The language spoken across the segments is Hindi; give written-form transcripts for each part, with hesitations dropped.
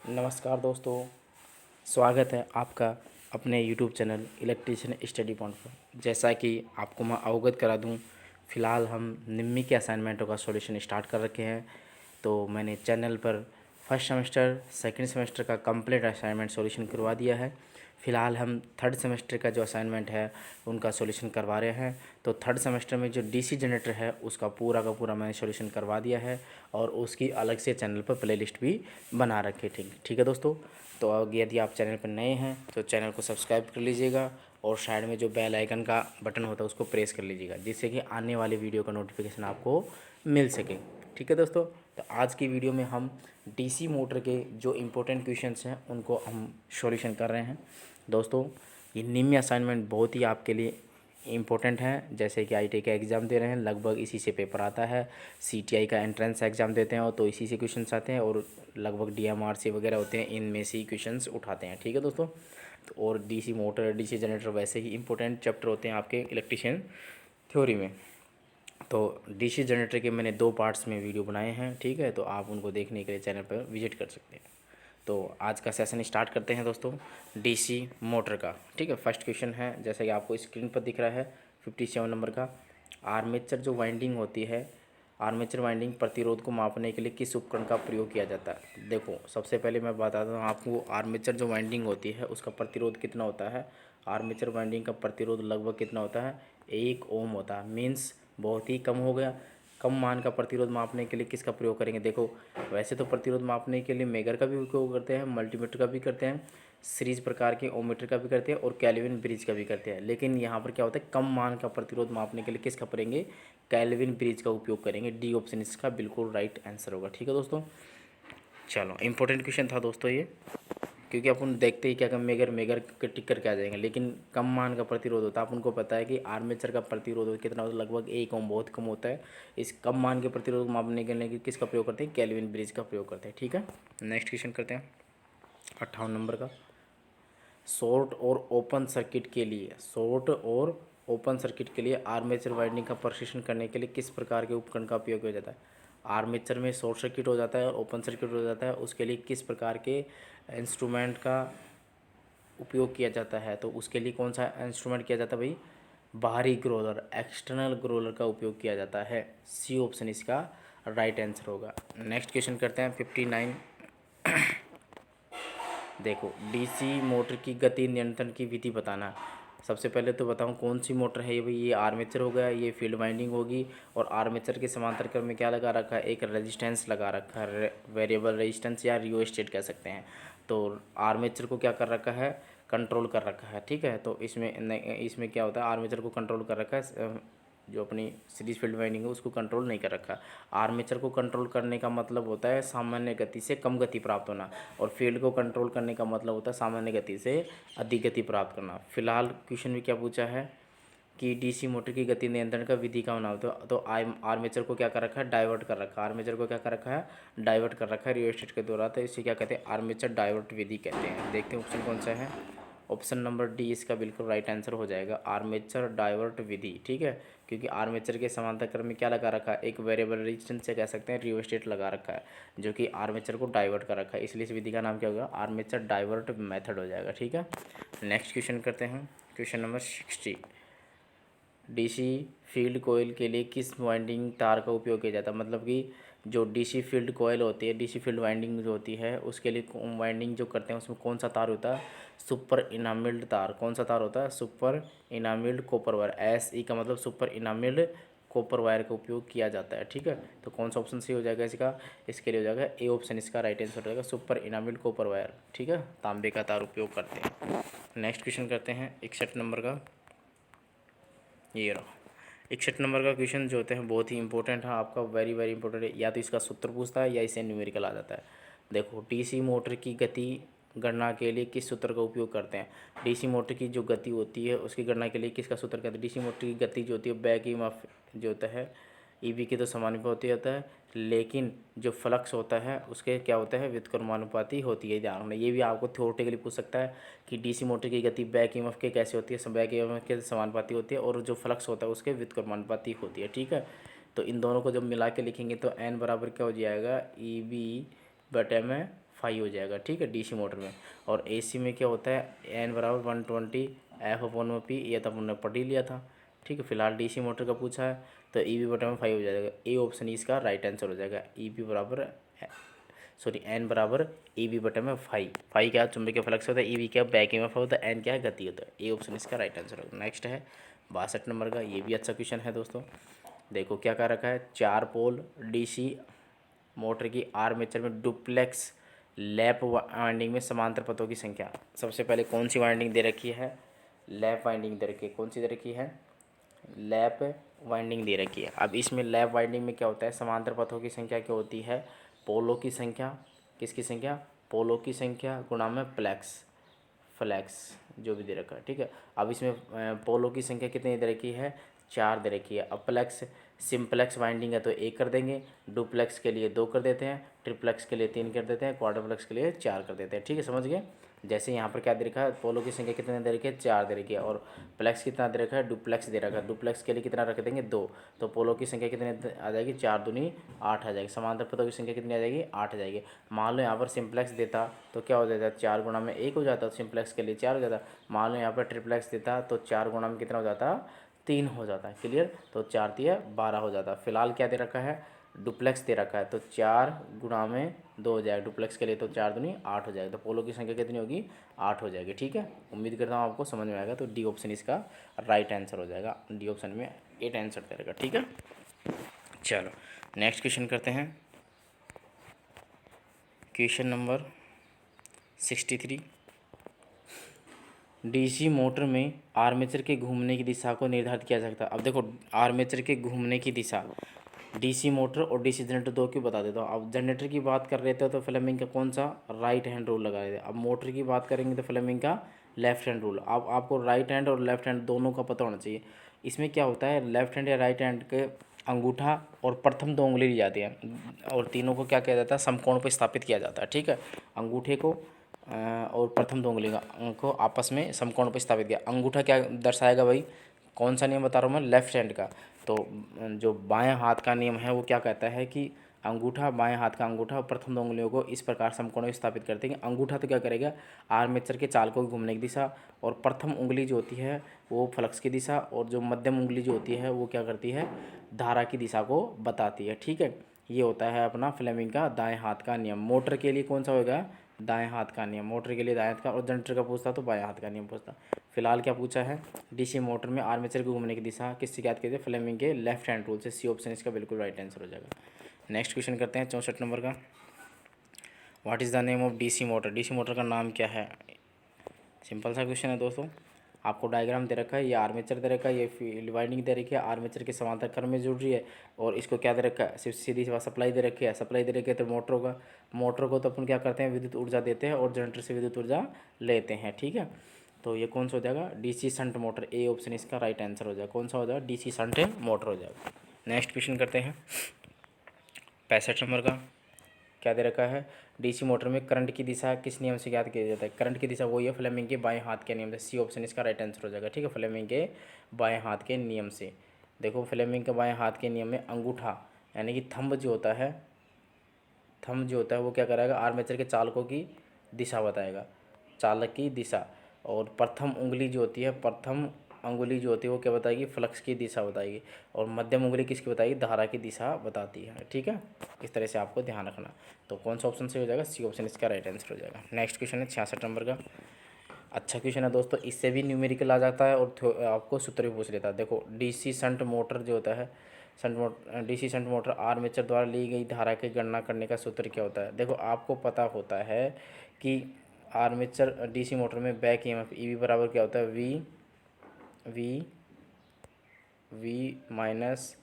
नमस्कार दोस्तों, स्वागत है आपका अपने YouTube channel electrician study point पर। जैसा कि आपको मैं अवगत करा दूं, फ़िलहाल हम निम्मी के असाइनमेंटों का सॉल्यूशन स्टार्ट कर रखे हैं। तो मैंने चैनल पर फर्स्ट सेमेस्टर सेकंड सेमेस्टर का कंप्लीट असाइनमेंट सॉल्यूशन करवा दिया है। फ़िलहाल हम थर्ड सेमेस्टर का जो असाइनमेंट है उनका सॉल्यूशन करवा रहे हैं। तो थर्ड सेमेस्टर में जो डीसी जनरेटर है उसका पूरा का पूरा मैंने सॉल्यूशन करवा दिया है और उसकी अलग से चैनल पर प्लेलिस्ट भी बना रखी है। ठीक है दोस्तों। तो यदि आप चैनल पर नए हैं तो चैनल को सब्सक्राइब कर लीजिएगा और साइड में जो बेल आइकन का बटन होता है उसको प्रेस कर लीजिएगा, जिससे कि आने वाले वीडियो का नोटिफिकेशन आपको मिल सके। ठीक है दोस्तों। तो आज की वीडियो में हम डीसी मोटर के जो इम्पोर्टेंट क्वेश्चंस हैं उनको हम सॉल्यूशन कर रहे हैं। दोस्तों, ये निम्न असाइनमेंट बहुत ही आपके लिए इम्पोर्टेंट है। जैसे कि आईटीआई का एग्ज़ाम दे रहे हैं, लगभग इसी से पेपर आता है। सीटीआई का एंट्रेंस एग्ज़ाम देते हैं और तो इसी से क्वेश्चंस आते हैं और लगभग डीएमआरसी वगैरर होते हैं, इनमें से ही क्वेश्चंस उठाते हैं। ठीक है दोस्तों। तो और डीसी मोटर डीसी जनरेटर वैसे ही इंपॉर्टेंट चैप्टर होते हैं आपके इलेक्ट्रिशियन थ्योरी में। तो डीसी जनरेटर के मैंने 2 पार्ट्स में वीडियो बनाए हैं। ठीक है, तो आप उनको देखने के लिए चैनल पर विजिट कर सकते हैं। तो आज का सेशन स्टार्ट करते हैं दोस्तों डीसी मोटर का। ठीक है, फर्स्ट क्वेश्चन है जैसा कि आपको स्क्रीन पर दिख रहा है 57 नंबर का। आर्मेचर जो वाइंडिंग होती है, आर्मेचर वाइंडिंग प्रतिरोध को मापने के लिए किस उपकरण का प्रयोग किया जाता है। देखो, सबसे पहले मैं बताता हूँ आपको, आर्मेचर जो वाइंडिंग होती है उसका प्रतिरोध कितना होता है। आर्मेचर वाइंडिंग का प्रतिरोध लगभग कितना होता है, 1 ओम होता है। मीन्स बहुत ही कम हो गया। कम मान का प्रतिरोध मापने के लिए किसका प्रयोग करेंगे। देखो, वैसे तो प्रतिरोध मापने के लिए मेगर का भी उपयोग करते हैं, मल्टीमीटर का भी करते हैं, सीरीज प्रकार के ओमीटर का भी करते हैं और कैल्विन ब्रिज का भी करते हैं। लेकिन यहाँ पर क्या होता है, कम मान का प्रतिरोध मापने के लिए किसका करेंगे, कैल्विन ब्रिज का उपयोग करेंगे। डी ऑप्शन इसका बिल्कुल राइट आंसर होगा। ठीक है दोस्तों। चलो, इंपॉर्टेंट क्वेश्चन था दोस्तों ये, क्योंकि अपन देखते ही क्या कि मेगर मेगर के टिक करके आ जाएंगे, लेकिन कम मान का प्रतिरोध होता है। अपन को पता है कि आर्मेचर का प्रतिरोध कितना होता है, लगभग 1 ओम, बहुत कम होता है। इस कम मान के प्रतिरोध मापने के लिए किसका प्रयोग करते हैं, कैल्विन ब्रिज का प्रयोग करते हैं। ठीक है, नेक्स्ट क्वेश्चन करते हैं 58 नंबर का। शॉर्ट और ओपन सर्किट के लिए, शॉर्ट और ओपन सर्किट के लिए आर्मेचर वाइंडिंग का परीक्षण करने के लिए किस प्रकार के उपकरण का उपयोग किया जाता है। आर्मेचर में शॉर्ट सर्किट हो जाता है और ओपन सर्किट हो जाता है, उसके लिए किस प्रकार के इंस्ट्रूमेंट का उपयोग किया जाता है। तो उसके लिए कौन सा इंस्ट्रूमेंट किया जाता है भाई, बाहरी ग्रोलर, एक्सटर्नल ग्रोलर का उपयोग किया जाता है। सी ऑप्शन इसका राइट आंसर होगा। नेक्स्ट क्वेश्चन करते हैं 59। देखो, डीसी मोटर की गति नियंत्रण की विधि बताना। सबसे पहले तो बताऊं कौन सी मोटर है ये भाई। ये आर्मेचर हो गया, ये फील्ड वाइंडिंग होगी और आर्मेचर के समांतर क्रम में क्या लगा रखा है, एक रेजिस्टेंस लगा रखा है, वेरिएबल रेजिस्टेंस या रियोस्टेट कह सकते हैं। तो आर्मेचर को क्या कर रखा है, कंट्रोल कर रखा है। ठीक है, तो इसमें क्या होता है, आर्मेचर को कंट्रोल कर रखा है, जो अपनी सीरीज फील्ड वाइंडिंग है उसको कंट्रोल नहीं कर रखा। आर्मेचर को कंट्रोल करने का मतलब होता है सामान्य गति से कम गति प्राप्त होना, और फील्ड को कंट्रोल करने का मतलब होता है सामान्य गति से अधिक गति प्राप्त करना। फिलहाल क्वेश्चन में क्या पूछा है कि डीसी मोटर की गति नियंत्रण का विधि का बनाओ। तो आर्मेचर को क्या कर रखा है, डाइवर्ट कर रखा है। आर्मेचर को क्या कर रखा है, डाइवर्ट कर रखा है रियोस्टेट के द्वारा। तो इसे क्या कहते हैं, आर्मेचर डाइवर्ट विधि कहते हैं। देखते हैं ऑप्शन कौन सा है। ऑप्शन नंबर डी इसका बिल्कुल राइट आंसर हो जाएगा, आर्मेचर डाइवर्ट विधि। ठीक है, क्योंकि आर्मेचर के समांतर क्रम में क्या लगा रखा है, एक वेरिएबल रेजिस्टेंस से कह सकते हैं रियोस्टेट लगा रखा है, जो कि आर्मेचर को डाइवर्ट कर रखा है। इसलिए इस विधि का नाम क्या होगा, आर्मेचर डाइवर्ट मेथड हो जाएगा। ठीक है, नेक्स्ट क्वेश्चन करते हैं, क्वेश्चन नंबर 60। डीसी फील्ड कोयल के लिए किस वाइंडिंग तार का उपयोग किया जाता है। मतलब कि जो डीसी फील्ड कोयल होती है, डीसी फील्ड वाइंडिंग जो होती है उसके लिए वाइंडिंग जो करते हैं उसमें कौन सा तार होता है, सुपर इनामिल्ड तार। कौन सा तार होता है, super enamelled copper wire. S E का मतलब सुपर इनामिल्ड कॉपर वायर का उपयोग किया जाता है। ठीक है, तो कौन सा ऑप्शन सही हो जाएगा इसका, इसके लिए हो जाएगा ए ऑप्शन इसका राइट आंसर हो जाएगा, सुपर इनामिल्ड कॉपर वायर। ठीक है, तांबे का तार उपयोग करते हैं। नेक्स्ट क्वेश्चन करते हैं 61 नंबर का। ये रहा 61 नंबर का क्वेश्चन जो होते हैं बहुत ही इंपॉर्टेंट है आपका, वेरी वेरी इंपॉर्टेंट है। या तो इसका सूत्र पूछता है या इसे न्यूमेरिकल आ जाता है। देखो, डीसी मोटर की गति गणना के लिए किस सूत्र का उपयोग करते हैं। डीसी मोटर की जो गति होती है उसकी गणना के लिए किसका सूत्र कहते हैं। डीसी मोटर की गति जो होती है बैक ईएमएफ जो होता है ईबी की तो समानुपाती होता है, लेकिन जो फ्लक्स होता है उसके क्या होता है, व्युत्क्रमानुपाती होती है। ध्यान रखना, ये भी आपको थ्योरेटिकली पूछ सकता है कि डीसी मोटर की गति बैक ईएमएफ के कैसे होती है, बैक ईएमएफ के समानुपाती होती है और जो फ्लक्स होता है उसके व्युत्क्रमानुपाती होती है। ठीक है, तो इन दोनों को जब मिला के लिखेंगे तो एन बराबर क्या हो जाएगा, ई बी बटे में फाइव हो जाएगा, ठीक है, डीसी मोटर में। और एसी में क्या होता है, एन बराबर 120 एफ अपॉन में पी, ये तो हमने पढ़ ही लिया था, ठीक है। फिलहाल डीसी मोटर का पूछा है तो ई बी बटा में फाइव हो जाएगा, ए ऑप्शन इसका राइट आंसर हो जाएगा। ई बी बराबर एन बराबर ई बी बटे में फाइव क्या चुंबकीय फ्लक्स होता है, ई बी क्या बैक ईएमएफ होता है, एन क्या है गति होता है। ए ऑप्शन इसका राइट आंसर होगा। नेक्स्ट है 62 नंबर का, ये भी अच्छा क्वेश्चन है दोस्तों। देखो क्या कर रखा है, 4 पोल डीसी मोटर की आर्मेचर में डुप्लेक्स लैप वाइंडिंग में समांतर पथों की संख्या। सबसे पहले कौन सी वाइंडिंग दे रखी है, लैप वाइंडिंग दे रखी है। कौन सी दे रखी है, लैप वाइंडिंग दे रखी है। अब इसमें लैप वाइंडिंग में क्या होता है, समांतर पथों की संख्या क्या होती है, पोलों की संख्या, किसकी संख्या, पोलों की संख्या गुणा में फ्लैक्स जो भी दे रखा है, ठीक है। अब इसमें पोलों की संख्या कितनी दे रखी है, 4 दे रखी है। अब प्लेक्स सिंप्लेक्स वाइंडिंग है तो 1 कर देंगे, डुप्लेक्स के लिए 2 कर देते हैं, ट्रिप्लेक्स के लिए 3 कर देते हैं, क्वाड्रप्लेक्स के लिए 4 कर देते हैं, ठीक है, समझ गए। जैसे यहाँ पर क्या दे रखा है, पोलो की संख्या कितने दे रखी है, 4 दे रखी है, और प्लेक्स कितना दे रखा है, डुप्लेक्स दे रखा है। डुप्लेक्स के लिए कितना रख देंगे, 2, तो पोलो की संख्या कितनी आ जाएगी, 4 दूनी 8 आ जाएगी। समांतर पथों की संख्या कितनी आ जाएगी, 8 आ जाएगी। मान लो यहाँ पर सिंप्लेक्स देता तो क्या हो जाता, 4 गुणा में 1 हो जाता, तो सिंप्लेक्स के लिए 4 हो जाता। मान लो यहाँ पर ट्रिप्लेक्स देता तो 4 गुणा में कितना हो जाता, 3 हो जाता है, क्लियर। तो 4 3 12 हो जाता है। फिलहाल क्या दे रखा है, डुप्लेक्स दे रखा है तो 4 गुणा में 2 हो जाएगा, डुप्लेक्स के लिए तो 4 दूनी 8 हो जाएगा। तो पोलो की संख्या कितनी होगी, 8 हो जाएगी, ठीक है। उम्मीद करता हूँ आपको समझ में आएगा। तो डी ऑप्शन इसका राइट आंसर हो जाएगा, डी ऑप्शन में 8 आंसर करेगा, ठीक है। चलो नेक्स्ट क्वेश्चन करते हैं, क्वेश्चन नंबर 63। डीसी मोटर में आर्मेचर के घूमने की दिशा को निर्धारित किया जा सकता है। अब देखो आर्मेचर के घूमने की दिशा, डीसी मोटर और डीसी जनरेटर दो क्यों बता देता हूँ। अब जनरेटर की बात कर रहे थे तो फ्लेमिंग का कौन सा राइट हैंड रूल लगा रहे थे। अब मोटर की बात करेंगे तो फ्लेमिंग का लेफ्ट हैंड रूल। अब आपको राइट हैंड और लेफ्ट हैंड दोनों का पता होना चाहिए। इसमें क्या होता है, लेफ्ट हैंड या राइट हैंड के अंगूठा और प्रथम 2 उंगली ली जाती है और तीनों को क्या किया जाता है, समकोण पर स्थापित किया जाता है, ठीक है। अंगूठे को और प्रथम 2 उंगली को आपस में समकोण पर स्थापित किया। अंगूठा क्या दर्शाएगा भाई, कौन सा नियम बता रहा हूँ मैं, लेफ्ट हैंड का। तो जो बाएं हाथ का नियम है वो क्या कहता है कि अंगूठा, बाएं हाथ का अंगूठा और प्रथम 2 उंगलियों को इस प्रकार समकोण में स्थापित करते हैं कि अंगूठा तो क्या करेगा, आर्मेचर के चालकों की घूमने की दिशा, और प्रथम उंगली जो होती है वो फ्लक्स की दिशा, और जो मध्यम उंगली जो होती है वो क्या करती है, धारा की दिशा को बताती है, ठीक है। ये होता है अपना फ्लेमिंग का दाएं हाथ का नियम। मोटर के लिए कौन सा होगा, दाएं हाथ का नियम, मोटर के लिए दाएं हाथ का, और जनरेटर का पूछता तो बाएं हाथ का नियम पूछता। फिलहाल क्या पूछा है, डीसी मोटर में आर्मेचर को घूमने की दिशा किससे ज्ञात कीजिए, फ्लेमिंग के लेफ्ट हैंड रूल से। सी ऑप्शन इसका बिल्कुल राइट आंसर हो जाएगा। नेक्स्ट क्वेश्चन करते हैं 64 नंबर का। What is the name of DC motor, DC motor का नाम क्या है। सिंपल सा क्वेश्चन है दोस्तों। आपको डायग्राम दे रखा है, ये आर्मेचर दे रखा है, ये फील्ड वाइंडिंग दे रखी है, आर्मेचर के समांतर क्रम में जुड़ रही है, और इसको क्या दे रखा है, सिर्फ सीधी सप्लाई दे रखी है। सप्लाई दे रखी है तो मोटर को तो अपन क्या करते हैं, विद्युत ऊर्जा देते हैं और जनरेटर से विद्युत ऊर्जा लेते हैं, ठीक है। तो ये कौन सा हो जाएगा, DC shunt motor. A option इसका राइट आंसर हो जाएगा। कौन सा हो जाएगा, डीसी शंट मोटर हो जाएगा। नेक्स्ट क्वेश्चन करते हैं 65 नंबर का। क्या दे रखा है, डीसी मोटर में करंट की दिशा किस नियम से ज्ञात किया जाता है। करंट की दिशा वही है फ्लेमिंग के बाएं हाथ के नियम से। सी ऑप्शन इसका राइट आंसर हो जाएगा, ठीक है, फ्लेमिंग के बाएं हाथ के नियम से। देखो फ्लेमिंग के बाएं हाथ के नियम में अंगूठा यानी कि थंब जो होता है, वो क्या कराएगा, आर्मेचर के चालकों की दिशा बताएगा, चालक की दिशा। और प्रथम उंगली जो होती है, वो क्या बताएगी, फ्लक्स की दिशा बताएगी। और मध्यम उंगली किसकी बताएगी, धारा की दिशा बताती है, ठीक है। इस तरह से आपको ध्यान रखना। तो कौन सा ऑप्शन से हो जाएगा, सी ऑप्शन इसका राइट आंसर हो जाएगा। नेक्स्ट क्वेश्चन है 66 नंबर का। अच्छा क्वेश्चन है दोस्तों, इससे भी न्यूमेरिकल आ जाता है और आपको सूत्र भी पूछ लेता है। देखो डीसी शंट मोटर जो होता है, डीसी शंट मोटर आर्मेचर द्वारा ली गई धारा की गणना करने का सूत्र क्या होता है। देखो आपको पता होता है कि आर्मेचर डीसी मोटर में बैक ईएमएफ ईबी बराबर क्या होता है, वी माइनस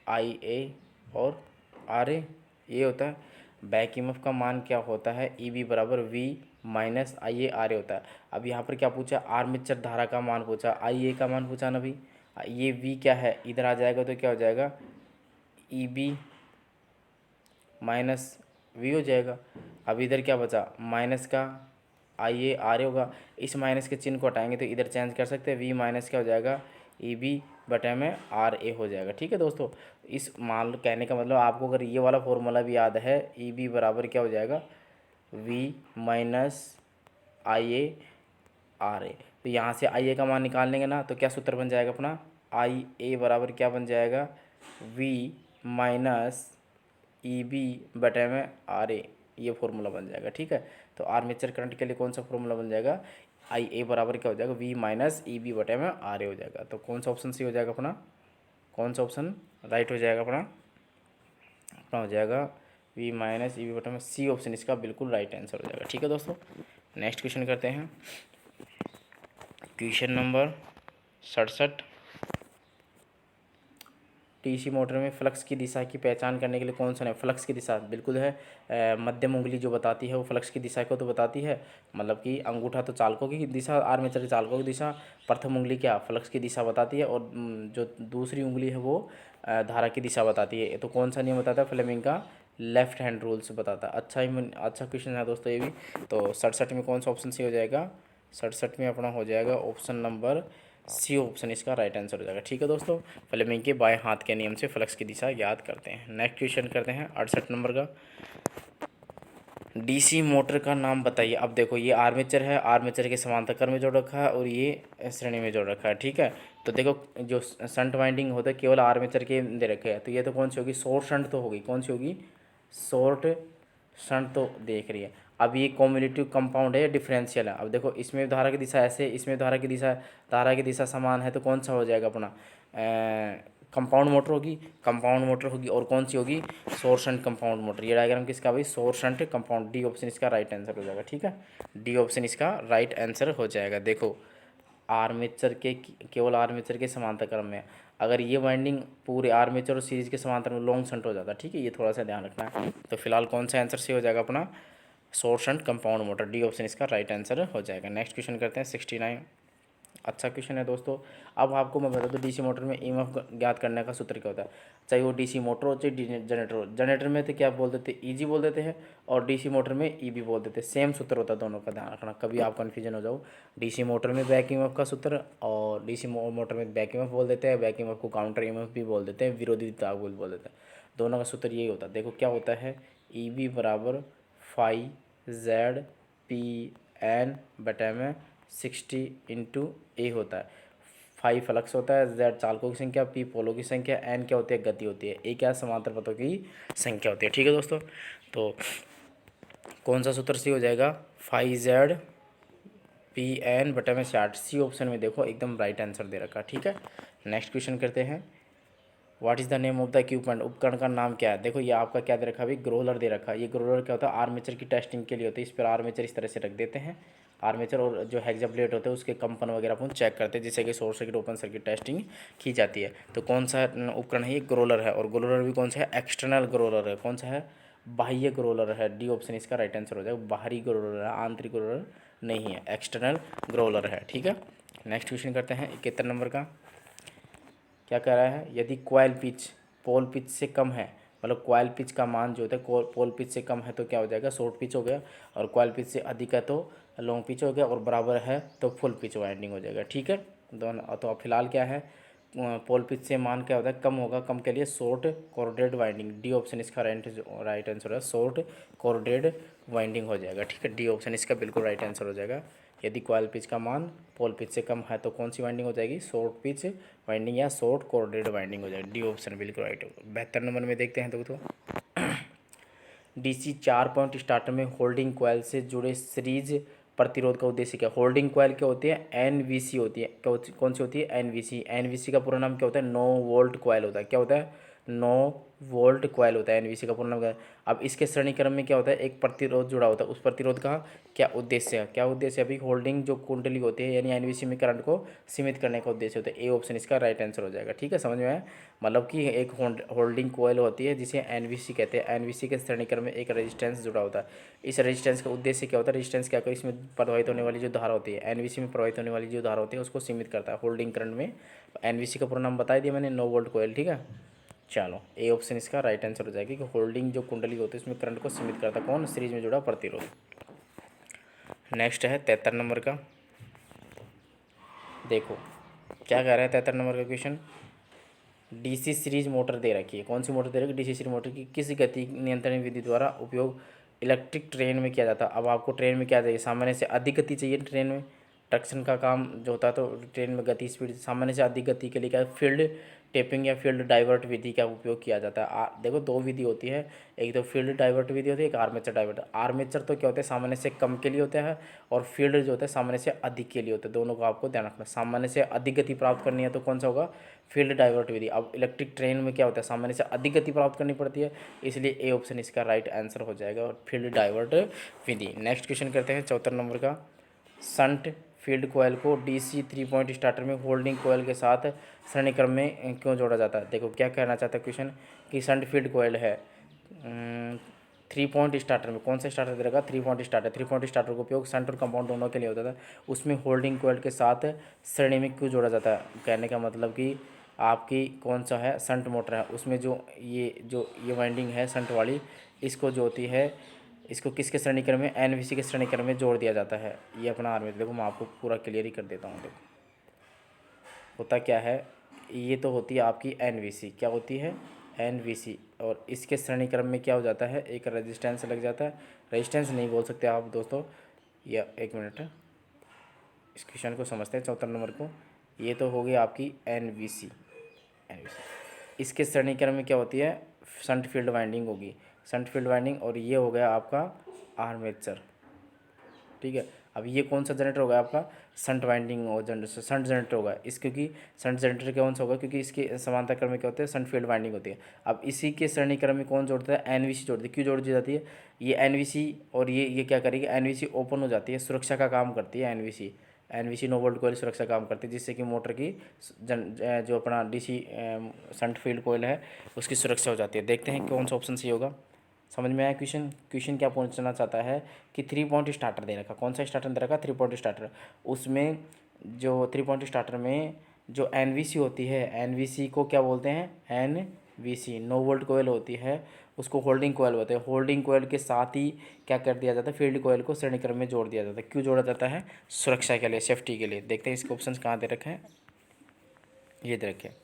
आई ए और आर ए, ये होता है। बैक ईएमएफ का मान क्या होता है, ईबी बराबर V minus I A R A होता है। अब यहाँ पर क्या पूछा, आर्मेचर धारा का मान पूछा, आई ए का मान पूछा ना भाई। ये वी क्या है, इधर आ जाएगा तो क्या हो जाएगा, ईबी माइनस वी हो जाएगा। अब इधर क्या बचा, माइनस का आई ए आर ए होगा। इस माइनस के चिन्ह को हटाएंगे तो इधर चेंज कर सकते हैं, वी माइनस क्या हो जाएगा, ई बी बटे में आर ए हो जाएगा, ठीक है दोस्तों। इस मान कहने का मतलब आपको अगर ये वाला फॉर्मूला भी याद है, ई बी बराबर क्या हो जाएगा, V minus I A R A. तो यहाँ से आई ए का मान निकाल लेंगे ना, तो क्या सूत्र बन जाएगा अपना, आई ए बराबर क्या बन जाएगा, वी माइनस ई बी बटे में आर ए, ये फॉर्मूला बन जाएगा। ठीक है, तो आर्मेचर करंट के लिए कौन सा फॉर्मूला बन जाएगा, आई ए बराबर क्या हो जाएगा, वी माइनस ई बी बटे में आर ए हो जाएगा। तो कौन सा ऑप्शन सी हो जाएगा अपना, कौन सा ऑप्शन राइट हो जाएगा अपना, अपना हो जाएगा वी माइनस ई बी बटे में, सी ऑप्शन इसका बिल्कुल राइट आंसर हो जाएगा। ठीक है दोस्तों, नेक्स्ट क्वेश्चन करते हैं। क्वेश्चन नंबर 67, डीसी मोटर में फ्लक्स की दिशा की पहचान करने के लिए कौन सा है, फ्लक्स की दिशा बिल्कुल है मध्यम उंगली जो बताती है वो फ्लक्स की दिशा को तो बताती है, मतलब कि अंगूठा तो चालकों की दिशा, आर्मेचर के चालकों की दिशा, प्रथम उंगली क्या फ्लक्स की दिशा बताती है, और जो दूसरी उंगली है वो धारा की दिशा बताती है। तो कौन सा नियम बताता है, फ्लेमिंग का लेफ्ट हैंड रूल्स बताता है। अच्छा क्वेश्चन है दोस्तों ये भी। तो 67 में कौन सा ऑप्शन सी हो जाएगा, 67 में अपना हो जाएगा ऑप्शन नंबर सी ऑप्शन इसका राइट आंसर हो जाएगा। ठीक है दोस्तों, फ्लेमिंग के बाएं हाथ के नियम से फ्लक्स की दिशा याद करते हैं। नेक्स्ट क्वेश्चन करते हैं 68 नंबर का, डीसी मोटर का नाम बताइए। अब देखो ये आर्मेचर है, आर्मेचर के समांतर में जोड़ रखा है और ये श्रेणी में जोड़ रखा है। ठीक है, तो देखो जो शंट वाइंडिंग होता है केवल आर्मेचर के दे रखे हैं, तो ये तो कौन सी होगी, शॉर्ट शंट तो होगी, कौन सी होगी, शॉर्ट शंट तो देख रही है। अब ये कॉम्युलेटिव कंपाउंड है या डिफरेंशियल है। अब देखो इसमें धारा की दिशा ऐसे, इसमें धारा की दिशा समान है, तो कौन सा हो जाएगा अपना, कंपाउंड मोटर होगी, कंपाउंड मोटर होगी, और कौन सी होगी, शॉर्ट शंट कंपाउंड मोटर। ये डायग्राम किसका भाई, short shunt compound, D option इसका राइट आंसर हो जाएगा। ठीक है, डी ऑप्शन इसका राइट आंसर हो जाएगा। देखो आर्मेचर के केवल आर्मेचर के समांतर क्रम में, अगर ये वाइंडिंग पूरे आर्मेचर और सीरीज के समांतर में लॉन्ग शंट हो जाता है। ठीक है, ये थोड़ा सा ध्यान रखना है। तो फिलहाल कौन सा आंसर से हो जाएगा अपना, short shunt compound motor, D option इसका राइट आंसर हो जाएगा। नेक्स्ट क्वेश्चन करते हैं 69। अच्छा क्वेश्चन है दोस्तों। अब आपको मैं बता दूं डीसी मोटर में ईएमएफ ज्ञात करने का सूत्र क्या होता है, चाहे वो डीसी मोटर हो चाहे जनरेटर हो। जनरेटर में तो क्या बोल देते हैं, ईजी बोल देते हैं, और डीसी मोटर में ईबी बोल देते हैं। सेम सूत्र होता है दोनों का, ध्यान रखना कभी आप कन्फ्यूजन हो जाओ। डीसी मोटर में बैक ईएमएफ का सूत्र, और डीसी मोटर में बैक ईएमएफ बोल देते हैं, बैक ईएमएफ को काउंटर ईएमएफ भी बोल देते हैं, विरोधी तागुल बोल देते हैं। दोनों का सूत्र यही होता है। देखो क्या होता है, ईबी बराबर फाई जेड पी एन बटे में 60 इंटू ए होता है। 5 फ्लक्स होता है, जेड चालकों की संख्या, पी पोलों की संख्या, एन क्या होती है, गति होती है, ए क्या है, समांतर पथों की संख्या होती है। ठीक है दोस्तों, तो कौन सा सूत्र सी हो जाएगा, 5 जेड पी एन बटे में 60, सी ऑप्शन में देखो एकदम राइट आंसर दे रखा है। ठीक है, नेक्स्ट क्वेश्चन करते हैं। What is the name of the equipment, उपकरण का नाम क्या है। देखो ये आपका क्या दे रखा है, अभी ग्रोलर दे रखा है। ये ग्रोलर क्या होता है, आर्मेचर की टेस्टिंग के लिए होती है। इस पर आर्मेचर इस तरह से रख देते हैं, आर्मेचर और जो हेक्सा प्लेट होते हैं उसके कंपन वगैरह अपन चेक करते हैं, जिससे कि short circuit open circuit testing की जाती है। तो कौन सा उपकरण है, ये ग्रोलर है, और ग्रोलर भी कौन सा है, एक्सटर्नल ग्रोलर है। कौन सा है, बाह्य ग्रोलर है, डी ऑप्शन इसका राइट आंसर हो जाएगा। बाहरी ग्रोलर है, आंतरिक ग्रोलर नहीं है, एक्सटर्नल ग्रोलर है। ठीक है, नेक्स्ट क्वेश्चन करते हैं 71 नंबर का। क्या कह रहा है, यदि कॉइल पिच पोल पिच से कम है, मतलब कॉइल पिच का मान जो होता है पोल पिच से कम है तो क्या हो जाएगा, शॉर्ट पिच हो गया, और कॉइल पिच से अधिक है तो लॉन्ग पिच हो गया, और बराबर है तो फुल पिच वाइंडिंग हो जाएगा। ठीक है दोनों। तो अब फिलहाल क्या है, पोल पिच से मान क्या होता है, कम होगा, कम के लिए शॉर्ट कोर्डेड वाइंडिंग, डी ऑप्शन इसका राइट आंसर है, शॉर्ट कोर्डेड वाइंडिंग हो जाएगा। ठीक है, डी ऑप्शन इसका बिल्कुल राइट आंसर हो जाएगा। यदि कॉइल पिच का मान पोल पिच से कम है तो कौन सी वाइंडिंग हो जाएगी, शॉर्ट पिच वाइंडिंग या शॉर्ट कोर्डेड वाइंडिंग हो जाएगी। डी ऑप्शन बिल्कुल राइट होगा। 72 नंबर में देखते हैं तो डीसी 4 पॉइंट स्टार्टर में होल्डिंग कॉइल से जुड़े सीरीज प्रतिरोध का उद्देश्य क्या। होल्डिंग कॉइल क्या होती है, एनवीसी होती है। कौन सी होती है, एनवीसी। एनवीसी का पूरा नाम क्या होता है, नो वोल्ट कॉइल होता है। क्या होता है, नो वोल्ट कॉइल होता है, एनवीसी का पूरा नाम क्या है। अब इसके श्रेणी क्रम में क्या होता है, एक प्रतिरोध जुड़ा होता है, उस प्रतिरोध का क्या उद्देश्य है, क्या उद्देश्य है, अभी होल्डिंग जो कुंडली होती है यानी एनवीसी में करंट को सीमित करने का उद्देश्य होता है। ए ऑप्शन इसका राइट आंसर हो जाएगा। ठीक है, समझ में आया, मतलब कि एक होल्डिंग कॉइल होती है जिसे एनवीसी कहते हैं। एनवीसी के श्रेणी क्रम में एक रेजिस्टेंस जुड़ा होता है। इस रेजिस्टेंस का उद्देश्य क्या होता है, रेजिस्टेंस क्या होता है, इसमें प्रवाहित होने वाली जो धारा होती है, एनवीसी में प्रवाहित होने वाली जो धारा होती है उसको सीमित करता है होल्डिंग करंट में। एनवीसी का पूरा नाम बता दिया मैंने, नो वोल्ट कॉइल। ठीक है, चलो ए ऑप्शन इसका राइट आंसर हो जाएगा कि होल्डिंग जो कुंडली होती है उसमें करंट को सीमित करता है कौन, सीरीज में जुड़ा प्रतिरोध। नेक्स्ट है 73 नंबर का। देखो क्या कह रहा है 73 नंबर का क्वेश्चन, डीसी सीरीज मोटर दे रखी है। कौन सी मोटर दे रखी है, डीसी सीरीज मोटर की किस गति नियंत्रण विधि द्वारा उपयोग इलेक्ट्रिक ट्रेन में किया जाता है। अब आपको ट्रेन में क्या चाहिए, सामान्य से अधिक गति चाहिए ट्रेन में, ट्रैक्शन का काम जो होता है, तो ट्रेन में गति स्पीड सामान्य से अधिक गति के लिए क्या फील्ड टेपिंग या फील्ड डाइवर्ट विधि का उपयोग किया जाता है। देखो दो विधि होती है, एक तो फील्ड डाइवर्ट विधि होती है, एक आर्मेचर डाइवर्ट। आर्मेचर तो क्या होता है, सामान्य से कम के लिए होता है, और फील्ड जो होता है सामान्य से अधिक के लिए होता है। दोनों को आपको ध्यान रखना। सामान्य से अधिक गति प्राप्त करनी है तो कौन सा होगा, फील्ड डाइवर्ट विधि। अब इलेक्ट्रिक ट्रेन में क्या होता है, सामान्य से अधिक गति प्राप्त करनी पड़ती है, इसलिए ए ऑप्शन इसका राइट आंसर हो जाएगा, और फील्ड डाइवर्ट विधि। नेक्स्ट क्वेश्चन करते हैं 74 नंबर का। संट फील्ड कोयल को डीसी 3 पॉइंट स्टार्टर में होल्डिंग कोयल के साथ श्रेणी क्रम में क्यों जोड़ा जाता है। देखो क्या कहना चाहता है क्वेश्चन, कि संट फील्ड कोयल है 3 पॉइंट स्टार्टर में, कौन सा स्टार्टर दे रखा, 3 पॉइंट स्टार्टर। 3 पॉइंट स्टार्टर का उपयोग संट और कंपाउंड दोनों के लिए होता था, उसमें होल्डिंग कोयल के साथ श्रेणी में क्यों जोड़ा जाता है। कहने का मतलब कि आपकी कौन सा है, संट मोटर है, उसमें जो ये वाइंडिंग है संट वाली, इसको जो होती है, इसको किसके श्रेणी क्रम में, एनवीसी के श्रेणी क्रम में जोड़ दिया जाता है। ये अपना आर्मेचर, देखो मैं आपको पूरा क्लियर ही कर देता हूँ। देखो होता क्या है, ये तो होती है आपकी एनवीसी, क्या होती है, एनवीसी, और इसके श्रेणी क्रम में क्या हो जाता है, एक रेजिस्टेंस लग जाता है। रेजिस्टेंस नहीं बोल सकते आप दोस्तों, या एक मिनट इस क्वेश्चन को समझते हैं 74 नंबर को। ये तो हो गई आपकी एनवीसी, इसके श्रेणी क्रम में क्या होती है, शंट फील्ड वाइंडिंग होगी, शंट फील्ड वाइंडिंग, और ये हो गया आपका आर्मेचर। ठीक है, अब ये कौन सा जनरेटर होगा आपका, शंट वाइंडिंग और जनरेटर, शंट जनरेटर होगा इस, क्योंकि शंट जनरेटर कौन सा होगा, क्योंकि इसके समांतर क्रम में क्या होता है, शंट फील्ड वाइंडिंग होती है। अब इसी के श्रेणी क्रम में कौन जोड़ता है, एनवीसी जोड़ती है। क्यों जोड़ दी जाती है ये एनवीसी, और ये क्या करेगी, एनवीसी ओपन हो जाती है, सुरक्षा का काम करती है एनवीसी। एनवीसी नो वोल्ट कोयल सुरक्षा काम करती है, जिससे कि मोटर की जो अपना डीसी शंट फील्ड कोयल है उसकी सुरक्षा हो जाती है। देखते हैं कौन सा ऑप्शन सही होगा। समझ में आया क्वेश्चन, क्वेश्चन क्या पूछना चाहता है कि 3 पॉइंट स्टार्टर दे रखा, कौन सा स्टार्टर दे रखा, 3 पॉइंट स्टार्टर। उसमें जो 3 पॉइंट स्टार्टर में जो एनवीसी होती है, एनवीसी को क्या बोलते हैं, एनवीसी नो वोल्ट कोयल होती है, उसको होल्डिंग कोयल बोलते हैं। होल्डिंग कोयल के साथ ही क्या कर दिया जाता है, फील्ड कोयल को श्रेणी क्रम में जोड़ दिया जाता है। क्यों जोड़ा जाता है, सुरक्षा के लिए, सेफ्टी के लिए। देखते हैं इसके ऑप्शन कहाँ दे रखे हैं, ये दे रखे हैं।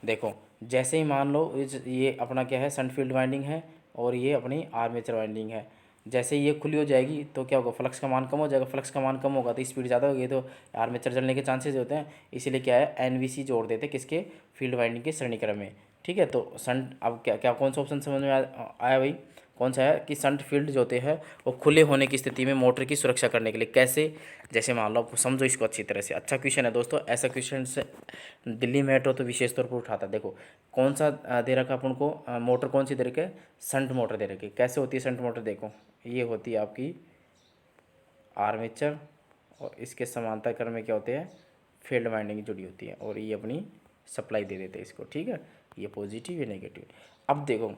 देखो जैसे ही मान लो ये अपना क्या है, शंट फील्ड वाइंडिंग है, और ये अपनी आर्मेचर वाइंडिंग है। जैसे ही ये खुली हो जाएगी तो क्या होगा, फ्लक्स का मान कम हो जाएगा, फ्लक्स का मान कम होगा तो स्पीड ज़्यादा होगी, तो आर्मेचर जलने के चांसेस होते हैं। इसीलिए क्या है, एनवीसी जोड़ देते किसके, फील्ड वाइंडिंग के श्रेणी क्रम में। ठीक है, तो शंट, अब क्या क्या कौन सा ऑप्शन समझ में आया भाई, कौन सा है, कि शंट फील्ड जो होते हैं वो खुले होने की स्थिति में मोटर की सुरक्षा करने के लिए। कैसे, जैसे मान लो, आपको समझो इसको अच्छी तरह से। अच्छा क्वेश्चन है दोस्तों, ऐसा क्वेश्चन से दिल्ली मेट्रो तो विशेष तौर पर उठाता है। देखो कौन सा दे रखा अपन को, मोटर कौन सी दे रखी है, शंट मोटर दे रखी है। कैसे होती है शंट मोटर, देखो ये होती है आपकी आर्मेचर, और इसके समांतर क्रम में क्या होते हैं, फील्ड वाइंडिंग जुड़ी होती है, और ये अपनी सप्लाई दे देते हैं इसको। ठीक है, ये पॉजिटिव या नेगेटिव। अब देखो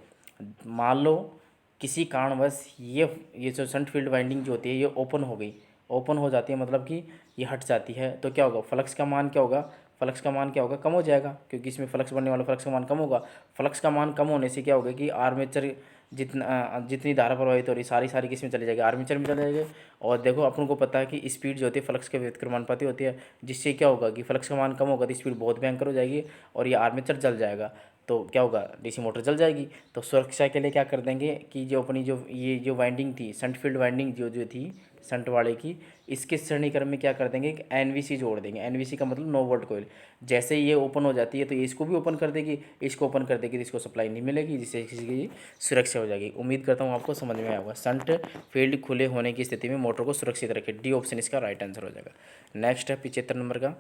मान लो किसी कारणवश ये जो शंट फील्ड वाइंडिंग जो होती है ये ओपन हो गई, ओपन हो जाती है, मतलब कि ये हट जाती है, तो क्या होगा, फ्लक्स का मान क्या होगा, फ्लक्स का मान क्या होगा, कम हो जाएगा, क्योंकि इसमें फ्लक्स बनने वाला, फ्लक्स का मान कम होगा। फ्लक्स का मान कम होने से क्या होगा कि आर्मेचर जितनी धारा प्रवाहित हो रही सारी किस में चली जाएगी, आर्मेचर में चले जाएगी। और देखो अपन को पता है कि स्पीड जो होती है फ्लक्स के व्युत्क्रमानुपाती होती है, जिससे क्या होगा कि फ्लक्स का मान कम होगा तो स्पीड बहुत भयंकर हो जाएगी, और ये आर्मेचर जल जाएगा, तो क्या होगा, डीसी मोटर जल जाएगी। तो सुरक्षा के लिए क्या कर देंगे कि जो अपनी जो वाइंडिंग थी, शंट फील्ड वाइंडिंग जो थी शंट वाले की, इसके श्रेणी क्रम में क्या कर देंगे, एक एनवीसी जोड़ देंगे। एनवीसी का मतलब नो वोल्ट कोयल। जैसे ये ओपन हो जाती है तो ये इसको भी ओपन कर देगी, इसको ओपन कर देगी तो इसको सप्लाई नहीं मिलेगी, जिससे किसी की सुरक्षा हो जाएगी। उम्मीद करता हूँ आपको समझ में आया होगा। शंट फील्ड खुले होने की स्थिति में मोटर को सुरक्षित रखे, डी ऑप्शन इसका राइट आंसर हो जाएगा। नेक्स्ट है 75 नंबर का,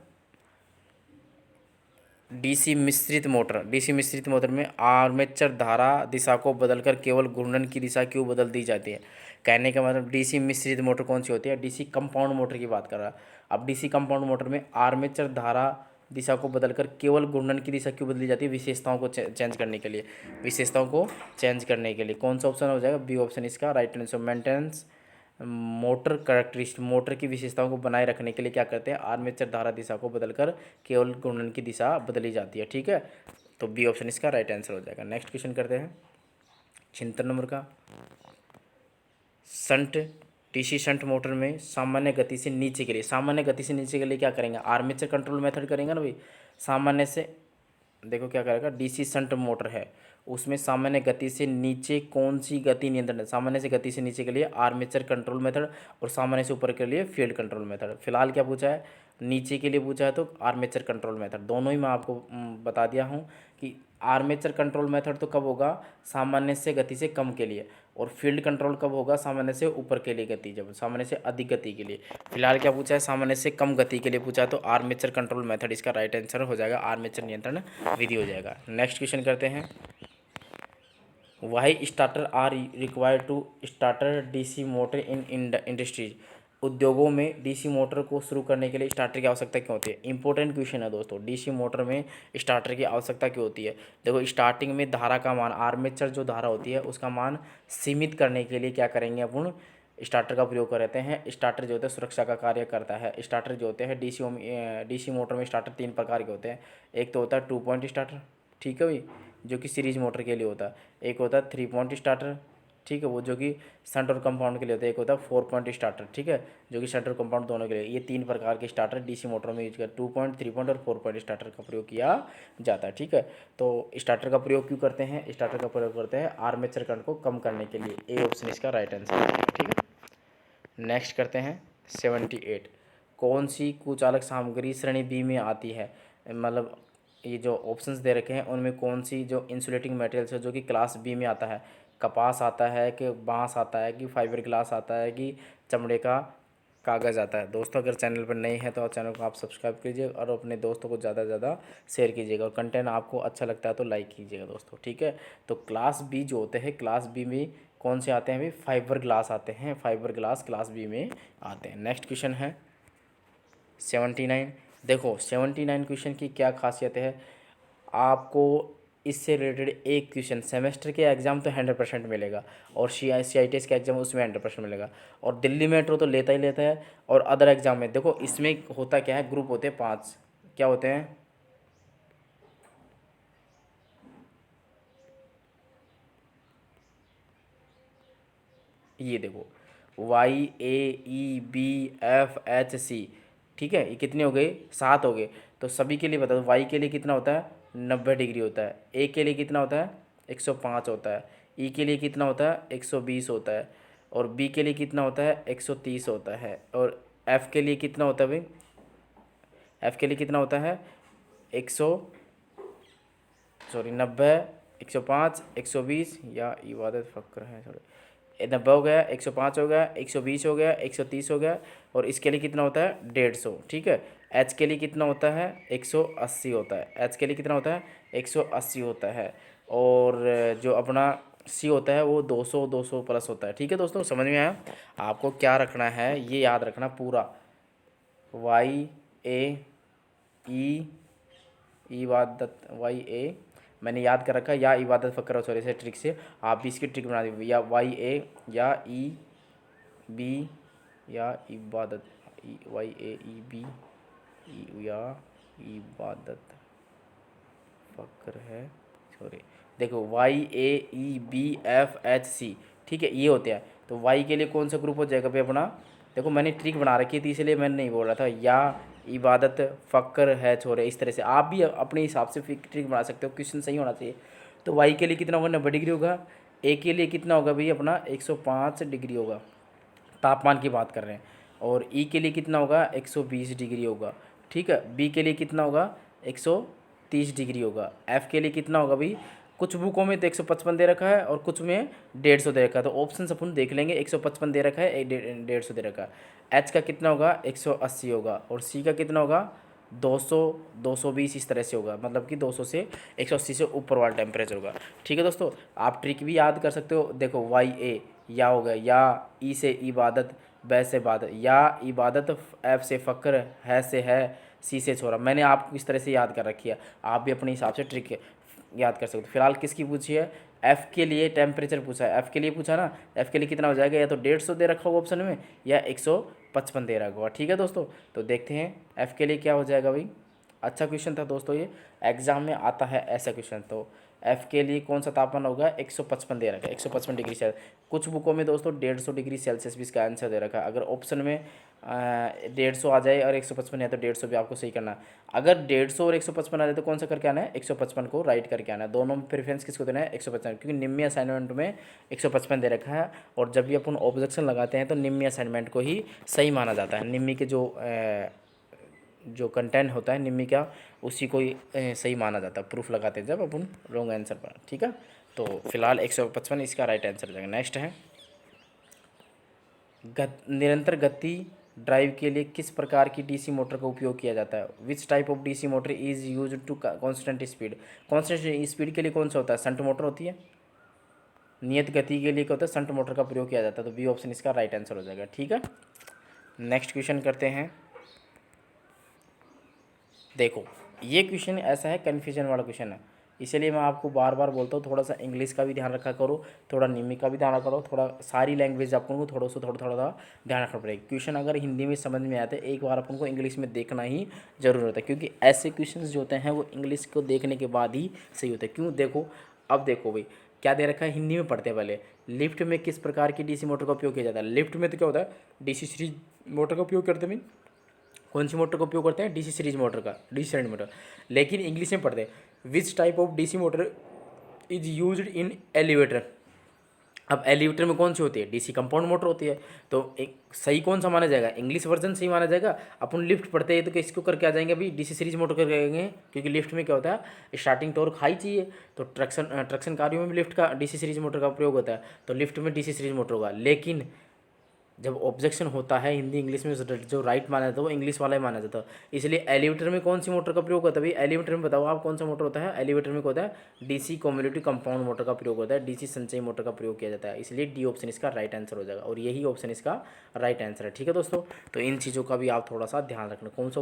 डीसी मिश्रित मोटर। डीसी मिश्रित मोटर में आर्मेचर धारा दिशा को बदलकर केवल घूर्णन की दिशा क्यों बदल दी जाती है। कहने का मतलब डीसी मिश्रित मोटर कौन सी होती है, डीसी कंपाउंड मोटर की बात कर रहा है। अब डीसी कंपाउंड मोटर में आर्मेचर धारा दिशा को बदलकर केवल घूर्णन की दिशा क्यों बदली जाती है, विशेषताओं को चेंज करने के लिए। विशेषताओं को चेंज करने के लिए कौन सा ऑप्शन हो जाएगा, बी ऑप्शन इसका right answer. Maintenance motor characteristic, motor की विशेषताओं को बनाए रखने के लिए क्या करते हैं, आर्मेचर धारा दिशा को बदलकर केवल घूर्णन की दिशा बदली जाती है। ठीक है, तो बी ऑप्शन इसका राइट आंसर हो जाएगा। नेक्स्ट क्वेश्चन करते हैं 76 नंबर का, शंट डीसी शंट मोटर में सामान्य गति से नीचे के लिए, सामान्य गति से नीचे के लिए क्या करेंगे, आर्मेचर कंट्रोल मेथड करेंगे ना भाई। सामान्य से देखो क्या करेगा, डीसी शंट मोटर है उसमें सामान्य गति से नीचे कौन सी गति नियंत्रण है? सामान्य से गति से नीचे के लिए आर्मेचर कंट्रोल मेथड और सामान्य से ऊपर के लिए फील्ड कंट्रोल मेथड। फिलहाल क्या पूछा है, नीचे के लिए पूछा है तो आर्मेचर कंट्रोल मेथड। दोनों ही मैं आपको बता दिया हूँ कि आर्मेचर कंट्रोल मेथड तो कब होगा, सामान्य से गति से कम के लिए, और फील्ड कंट्रोल कब होगा, सामान्य से ऊपर के लिए गति, जब सामान्य से अधिक गति के लिए। फिलहाल क्या पूछा है, सामान्य से कम गति के लिए पूछा है तो आर्मेचर कंट्रोल मेथड इसका राइट आंसर हो जाएगा, आर्मेचर नियंत्रण विधि हो जाएगा। नेक्स्ट क्वेश्चन करते हैं। Y starter are required to starter DC motor in industries. उद्योगों में डीसी मोटर को शुरू करने के लिए स्टार्टर की आवश्यकता क्यों होती है? इंपॉर्टेंट क्वेश्चन है दोस्तों, डीसी मोटर में स्टार्टर की आवश्यकता क्यों होती है? देखो, स्टार्टिंग में धारा का मान, आर्मेचर जो धारा होती है उसका मान सीमित करने के लिए क्या करेंगे अपन, स्टार्टर का प्रयोग करते हैं। स्टार्टर जो होता है सुरक्षा का कार्य करता है। स्टार्टर जो होते हैं डीसी मोटर में स्टार्टर 3 प्रकार के होते हैं। एक तो होता है 2 पॉइंट स्टार्टर, ठीक है भाई, जो कि सीरीज मोटर के लिए होता है। एक होता है 3 पॉइंट स्टार्टर, ठीक है, वो जो कि शंट और कंपाउंड के लिए होता है। एक होता है 4 पॉइंट स्टार्टर, ठीक है, जो कि शंट और कंपाउंड दोनों के लिए। ये 3 प्रकार के स्टार्टर डीसी मोटर में यूज कर 2 पॉइंट, 3 पॉइंट और 4 पॉइंट स्टार्टर का प्रयोग किया जाता है, ठीक है। तो स्टार्टर का प्रयोग क्यों करते हैं? स्टार्टर का प्रयोग करते हैं आर्मेचर करंट को कम करने के लिए। ए ऑप्शन इसका राइट आंसर है, ठीक है। नेक्स्ट करते हैं 78। कौन सी कुचालक सामग्री श्रेणी बी में आती है? मतलब ये जो ऑप्शंस दे रखे हैं उनमें कौन सी जो इंसुलेटिंग मटेरियल्स है जो कि क्लास बी में आता है? कपास आता है कि बांस आता है कि फाइबर ग्लास आता है कि चमड़े का कागज़ आता है? दोस्तों, अगर चैनल पर नए हैं तो चैनल को आप सब्सक्राइब कीजिए और अपने दोस्तों को ज़्यादा से ज़्यादा शेयर कीजिएगा, और कंटेंट आपको अच्छा लगता है तो लाइक कीजिएगा दोस्तों, ठीक है। तो क्लास बी जो होते हैं, क्लास बी में कौन से आते हैं भाई? फाइबर ग्लास आते हैं, फाइबर ग्लास क्लास बी में आते हैं। नेक्स्ट क्वेश्चन है 79। देखो 79 क्वेश्चन की क्या खासियत है, आपको इससे रिलेटेड एक क्वेश्चन सेमेस्टर के एग्ज़ाम तो 100% मिलेगा, और CITS के एग्ज़ाम उसमें 100% मिलेगा, और दिल्ली मेट्रो तो लेता ही लेता है, और अदर एग्ज़ाम में देखो इसमें होता क्या है, ग्रुप होते हैं 5, क्या होते हैं? ये देखो YAEBFHC, ठीक है, ये कितने हो गए? 7 हो गए। तो सभी के लिए बता दो, वाई के लिए कितना होता है? 90 डिग्री होता है। ए के लिए कितना होता है? 105 होता है। ई के लिए कितना होता है? 120 होता है। और बी के लिए कितना होता है? 130 होता है। और एफ़ के लिए कितना होता है भाई? एफ़ के लिए कितना होता है? 90, 105, 120, या इबादत फ़क्र है, सॉरी, 90 हो गया, 105 हो गया, 120 हो गया, 130 हो गया, और इसके लिए कितना होता है? 150, ठीक है। एच के लिए कितना होता है? 180 होता है। एच के लिए कितना होता है? 180 होता है। और जो अपना सी होता है वो 200 प्लस होता है, ठीक है दोस्तों, समझ में आया? आपको क्या रखना है ये याद रखना पूरा, YAE इबादत, YA मैंने याद कर रखा है, या इबादत फ़क्र, सॉरी से ट्रिक से आप भी इसकी ट्रिक बना दीजिए, या YA या EB या इबादत, YAEB या इबादत फ़क्र है, सॉरी, देखो YAEBFHC, ठीक है, ये होते हैं। तो वाई के लिए कौन सा ग्रुप हो जाएगा भाई अपना? देखो मैंने ट्रिक बना रखी थी इसलिए मैंने नहीं बोल रहा था, या इबादत फ़क्र है छोरे, इस तरह से आप भी अपने हिसाब से ट्रिक बना सकते हो, क्वेश्चन सही होना चाहिए। तो वाई के लिए कितना होगा? 90 डिग्री होगा। ए के लिए कितना होगा भाई अपना? 105 डिग्री होगा, तापमान की बात कर रहे हैं। और ई के लिए कितना होगा? 120 डिग्री होगा, ठीक है। बी के लिए कितना होगा? 130 डिग्री होगा। एफ़ के लिए कितना होगा भाई? कुछ बुकों में तो 155 दे रखा है और कुछ में 150 दे रखा है, तो ऑप्शन अपन देख लेंगे। 155 दे रखा है, 150 दे रखा है। एच का कितना होगा? 180 होगा। और सी का कितना होगा? 200, 220, इस तरह से होगा, मतलब कि 200 से 180 से ऊपर वाला टेम्परेचर होगा, ठीक है दोस्तों। आप ट्रिक भी याद कर सकते हो। देखो YA या हो गया, या ई से इबादत, बै से इबादत, या इबादत, एफ से फ़क्र, है से है, सी से छोरा। मैंने आपको इस तरह से याद कर रखी है, आप भी अपने हिसाब से ट्रिक याद कर सकते हो। फिलहाल किसकी पूछी है? एफ़ के लिए टेम्परेचर पूछा है, एफ़ के लिए पूछा ना। एफ़ के लिए कितना हो जाएगा? या तो 150 दे रखा होगा ऑप्शन में, या 155 दे रखा होगा, ठीक है दोस्तों। तो देखते हैं एफ़ के लिए क्या हो जाएगा भाई। अच्छा क्वेश्चन था दोस्तों, ये एग्ज़ाम में आता है ऐसा क्वेश्चन। तो एफ के लिए कौन सा तापमान होगा 155 दे रखा है, 155 डिग्री सेल्सियस। कुछ बुकों में दोस्तों 150 डिग्री सेल्सियस भी इसका आंसर दे रखा है। अगर ऑप्शन में 150 आ जाए और 155 है तो 150 भी आपको सही करना है। अगर 150 और 155 आ जाए तो कौन सा करके आना है, 155 को राइट करके आना है। दोनों में प्रेफरेंस किसको देना है, 155, क्योंकि निम्न असाइनमेंट में 155 दे रखा है और जब भी अपन ऑब्जेक्शन लगाते हैं तो निम्न असाइनमेंट को ही सही माना जाता है। निम्न के जो कंटेंट होता है निम्न का उसी को ही सही माना जाता है प्रूफ लगाते हैं जब अपन रॉन्ग आंसर पर। ठीक है, तो फिलहाल 155 इसका राइट आंसर हो जाएगा। नेक्स्ट है निरंतर गति ड्राइव के लिए किस प्रकार की डीसी मोटर का उपयोग किया जाता है। Which type of DC motor is use to constant speed. Constant speed के लिए कौन सा होता है, शंट मोटर होती है। नियत गति के लिए क्या होता है, शंट मोटर का प्रयोग किया जाता है। तो बी ऑप्शन इसका राइट आंसर हो जाएगा। ठीक है, नेक्स्ट क्वेश्चन करते हैं। देखो ये क्वेश्चन ऐसा है, कन्फ्यूजन वाला क्वेश्चन है, इसलिए मैं आपको बार बार बोलता हूँ थोड़ा सा इंग्लिश का भी ध्यान रखा करो, थोड़ा निमी का भी ध्यान रखा करो, थोड़ा सारी लैंग्वेज अपन को थोड़ा सा ध्यान रखना पड़ेगा। क्वेश्चन अगर हिंदी में समझ में आते हैं एक बार अपन को इंग्लिश में देखना ही जरूर होता है, क्योंकि ऐसे क्वेश्चन जो होते हैं वो इंग्लिश को देखने के बाद ही सही होते हैं। क्यों, देखो अब देखो भाई क्या दे रखा है, हिंदी में पढ़ते हैं पहले। लिफ्ट में किस प्रकार की डीसी मोटर का उपयोग किया जाता है। लिफ्ट में तो क्या होता है, डीसी सीरीज मोटर का उपयोग करते हैं। कौन सी मोटर का उपयोग करते हैं, डीसी सीरीज मोटर का, डीसी सीरीज मोटर। लेकिन इंग्लिश में पढ़ते हैं which type of DC motor is used in elevator. अब एलिवेटर में कौन सी होती है, डीसी कंपाउंड मोटर होती है। तो एक सही कौन सा माना जाएगा, इंग्लिश वर्जन सही माना जाएगा। अपन लिफ्ट पढ़ते हैं तो किसको करके आ जाएंगे भाई, डीसी सीरीज मोटर करके आएंगे, क्योंकि लिफ्ट में क्या होता है स्टार्टिंग टॉर्क हाई चाहिए। तो ट्रक्शन कार्यों में भी लिफ्ट का डीसी सीरीज मोटर का प्रयोग होता है, तो लिफ्ट में डीसी सीरीज मोटर होगा। लेकिन जब ऑब्जेक्शन होता है हिंदी इंग्लिश में जो राइट माना जाता है वो इंग्लिश वाला ही माना जाता है। इसलिए एलिवेटर में कौन सी मोटर का प्रयोग होता है भाई, एलिवेटर में बताओ आप कौन सा मोटर होता है। एलिवेटर में क्या होता है, डीसी कम्युलेटिव कंपाउंड मोटर का प्रयोग होता है, डीसी संचयी मोटर का प्रयोग किया जाता है। इसलिए डी ऑप्शन इसका राइट आंसर हो जाएगा और यही ऑप्शन इसका राइट आंसर है। ठीक है दोस्तों, तो इन चीज़ों का भी आप थोड़ा सा ध्यान रखना। कौन सा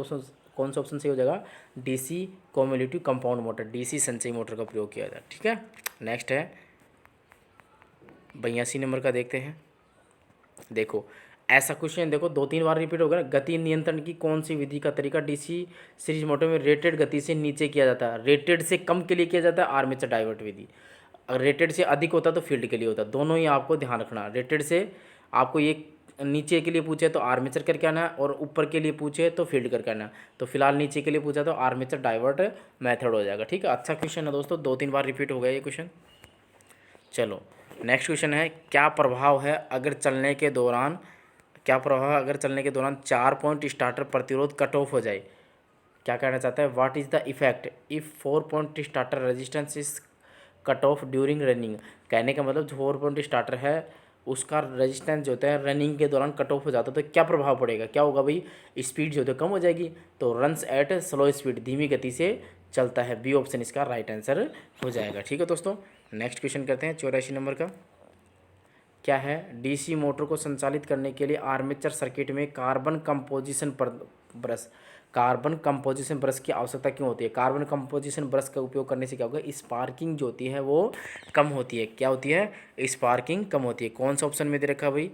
ऑप्शन सही हो जाएगा, DC cumulative compound motor, DC संचयी मोटर का प्रयोग किया जाता है। ठीक है, नेक्स्ट है 82 नंबर का देखते हैं। देखो ऐसा क्वेश्चन देखो 2-3 बार रिपीट होगा ना। गति नियंत्रण की कौन सी विधि का तरीका डीसी सीरीज मोटर में रेटेड गति से नीचे किया जाता है, रेटेड से कम के लिए किया जाता है आर्मेचर डाइवर्ट विधि। अगर रेटेड से अधिक होता तो फील्ड के लिए होता, दोनों ही आपको ध्यान रखना। रेटेड से आपको ये नीचे के लिए पूछे तो आर्मेचर करके आना और ऊपर के लिए पूछे तो फील्ड करके आना। तो फिलहाल नीचे के लिए पूछा तो आर्मेचर डाइवर्ट मेथड हो जाएगा। ठीक है, अच्छा क्वेश्चन है दोस्तों, 2-3 बार रिपीट हो गया ये क्वेश्चन। चलो नेक्स्ट क्वेश्चन है, क्या प्रभाव है अगर चलने के दौरान 4 पॉइंट स्टार्टर प्रतिरोध कट ऑफ हो जाए। क्या कहना चाहता है, what is the effect if 4 point starter resistance is cut off during running. कहने का मतलब जो 4 पॉइंट स्टार्टर है उसका रेजिस्टेंस जो होता है रनिंग के दौरान कट ऑफ हो जाता है तो क्या प्रभाव पड़ेगा, क्या होगा भाई, स्पीड जो होती है कम हो जाएगी। तो रन्स एट स्लो स्पीड, धीमी गति से चलता है। बी ऑप्शन इसका राइट आंसर हो जाएगा। ठीक है दोस्तों, नेक्स्ट क्वेश्चन करते हैं 84 नंबर का। क्या है, डीसी मोटर को संचालित करने के लिए आर्मेचर सर्किट में कार्बन कंपोजिशन ब्रश की आवश्यकता क्यों होती है। कार्बन कंपोजिशन ब्रश का उपयोग करने से क्या होगा, स्पार्किंग जो होती है वो कम होती है। क्या होती है, स्पार्किंग कम होती है। कौन सा ऑप्शन में दे रखा भाई,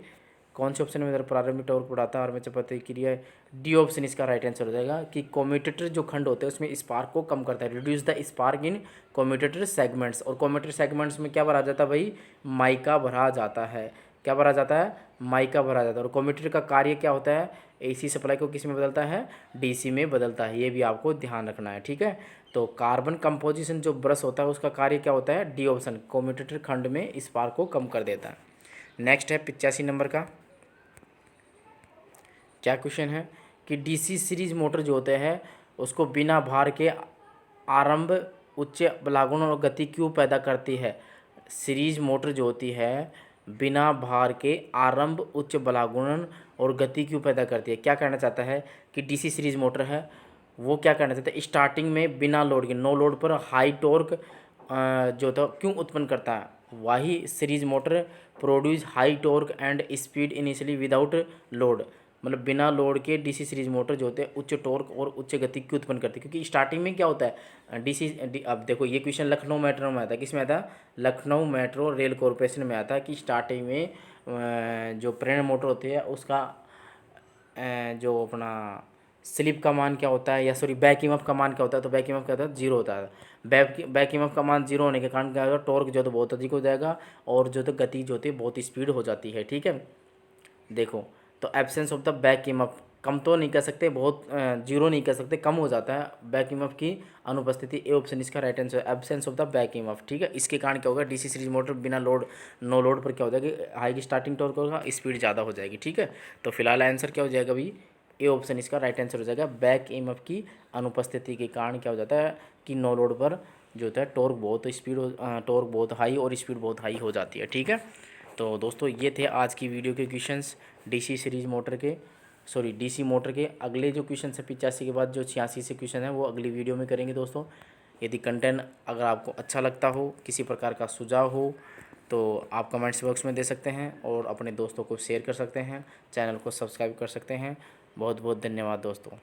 कौन से ऑप्शन में इधर प्रारंभिक टॉर्क बढ़ाता है आर्मेचर प्रतिक्रिया। डी ऑप्शन इसका राइट आंसर हो जाएगा कि कम्यूटेटर जो खंड होते हैं उसमें स्पार्क को कम करता है, reduce the spark in commutator segments. और कम्यूटेटर सेगमेंट्स में क्या भरा जाता है भाई, माइका भरा जाता है। क्या भरा जाता है, माइका भरा जाता है। और कम्यूटेटर का कार्य क्या होता है, एसी सप्लाई को किस में बदलता है, डीसी में बदलता है। ये भी आपको ध्यान रखना है। ठीक है, तो कार्बन कंपोजिशन जो ब्रश होता है उसका कार्य क्या होता है, डी ऑप्शन, कम्यूटेटर खंड में स्पार्क को कम कर देता है। नेक्स्ट है 85 नंबर का। क्या क्वेश्चन है कि डीसी सीरीज मोटर जो होते हैं उसको बिना भार के आरंभ उच्च बलागुण और गति क्यों पैदा करती है। सीरीज मोटर जो होती है बिना भार के आरंभ उच्च बलागुणन और गति क्यों पैदा करती है। क्या कहना चाहता है कि डीसी सीरीज मोटर है वो क्या कहना चाहता है, स्टार्टिंग में बिना लोड के, नो लोड पर हाई टॉर्क जो था क्यों उत्पन्न करता है। वही series motor produce high torque and speed initially without load, मतलब बिना लोड के डीसी सीरीज मोटर जो होते हैं उच्च टॉर्क और उच्च गति क्यों उत्पन्न करती है, क्योंकि स्टार्टिंग में क्या होता है अब देखो ये क्वेश्चन लखनऊ मेट्रो में आता है, किस में आता है, लखनऊ मेट्रो रेल कॉरपोरेशन में आता है कि स्टार्टिंग में जो प्रेरण मोटर होती है उसका जो अपना स्लिप का मान क्या होता है, या सॉरी बैक ईएमएफ का मान क्या होता है, तो बैक ईएमएफ क्या होता है, जीरो होता है। बैक ईएमएफ का मान जीरो होने के कारण क्या होगा, टॉर्क जो तो बहुत अधिक हो जाएगा और जो तो गति जो होती है बहुत स्पीड हो जाती है। ठीक है, देखो तो absence of the back EMF, कम तो नहीं कह सकते, बहुत जीरो नहीं कह सकते, कम हो जाता है बैक ईएमएफ की अनुपस्थिति। ए ऑप्शन इसका right answer, absence of the back EMF. ठीक है, इसके कारण क्या होगा, डीसी सीरीज मोटर बिना लोड, नो लोड पर क्या हो जाएगी, हाई की स्टार्टिंग टॉर्क होगा, स्पीड ज़्यादा हो जाएगी। ठीक है, तो फिलहाल आंसर क्या हो जाएगा अभी, ए ऑप्शन इसका राइट आंसर हो जाएगा। बैक ईएमएफ की अनुपस्थिति के कारण क्या हो जाता है कि नो लोड पर जो होता है टॉर्क बहुत स्पीड, टॉर्क बहुत हाई और स्पीड बहुत हाई हो जाती है। ठीक है, तो दोस्तों ये थे आज की वीडियो के क्वेश्चंस डीसी सीरीज मोटर के, सॉरी डीसी मोटर के। अगले जो क्वेश्चन है 85 के बाद जो 86 से क्वेश्चन है वो अगली वीडियो में करेंगे दोस्तों। यदि कंटेंट अगर आपको अच्छा लगता हो, किसी प्रकार का सुझाव हो, तो आप कमेंट्स बॉक्स में दे सकते हैं और अपने दोस्तों को शेयर कर सकते हैं, चैनल को सब्सक्राइब कर सकते हैं। बहुत बहुत धन्यवाद दोस्तों।